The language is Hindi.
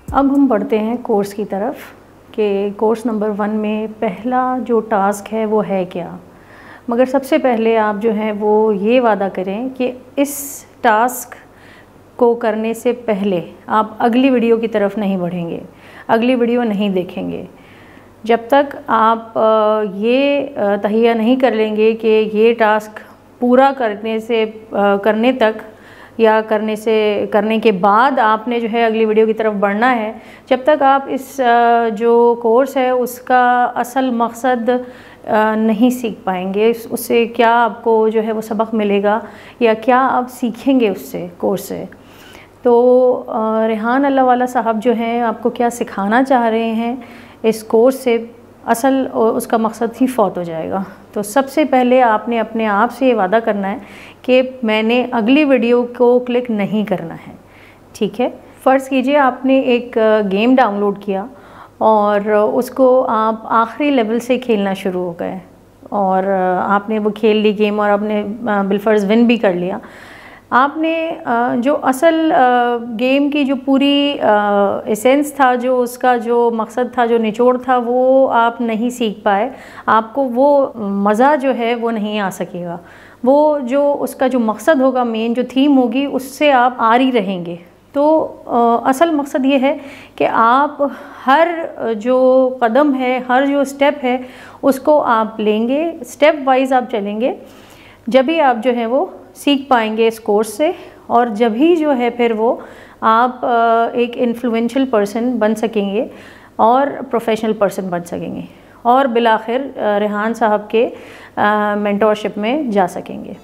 अब हम बढ़ते हैं कोर्स की तरफ कि कोर्स नंबर 1 में पहला जो टास्क है वो है क्या। मगर सबसे पहले आप जो हैं वो ये वादा करें कि इस टास्क को करने से पहले आप अगली वीडियो की तरफ नहीं बढ़ेंगे, अगली वीडियो नहीं देखेंगे जब तक आप ये तहैया नहीं कर लेंगे कि ये टास्क पूरा करने तक या करने के बाद आपने जो है अगली वीडियो की तरफ बढ़ना है। जब तक आप इस जो कोर्स है उसका असल मकसद नहीं सीख पाएंगे, उससे क्या आपको जो है वो सबक मिलेगा या क्या आप सीखेंगे उससे कोर्स से। तो रेहान अल्लाह वाला साहब जो हैं आपको क्या सिखाना चाह रहे हैं इस कोर्स से, असल उसका मकसद ही फौत हो जाएगा। तो सबसे पहले आपने अपने आप से ये वादा करना है कि मैंने अगली वीडियो को क्लिक नहीं करना है, ठीक है। फ़र्ज़ कीजिए आपने एक गेम डाउनलोड किया और उसको आप आखिरी लेवल से खेलना शुरू हो गए और आपने वो खेल ली गेम और आपने बिलफ़र्ज़ विन भी कर लिया। आपने जो असल गेम की जो पूरी एसेंस था, जो उसका जो मकसद था, जो निचोड़ था, वो आप नहीं सीख पाए। आपको वो मज़ा जो है वो नहीं आ सकेगा। वो जो उसका जो मकसद होगा, मेन जो थीम होगी, उससे आप आरी रहेंगे। तो असल मकसद ये है कि आप हर जो कदम है, हर जो स्टेप है, उसको आप लेंगे, स्टेप वाइज आप चलेंगे। जब भी आप जो है वो सीख पाएंगे इस कोर्स से और जब ही जो है फिर वो आप एक इन्फ्लुएंशियल पर्सन बन सकेंगे और प्रोफेशनल पर्सन बन सकेंगे और बिलाखिर रेहान साहब के मेंटोरशिप में जा सकेंगे।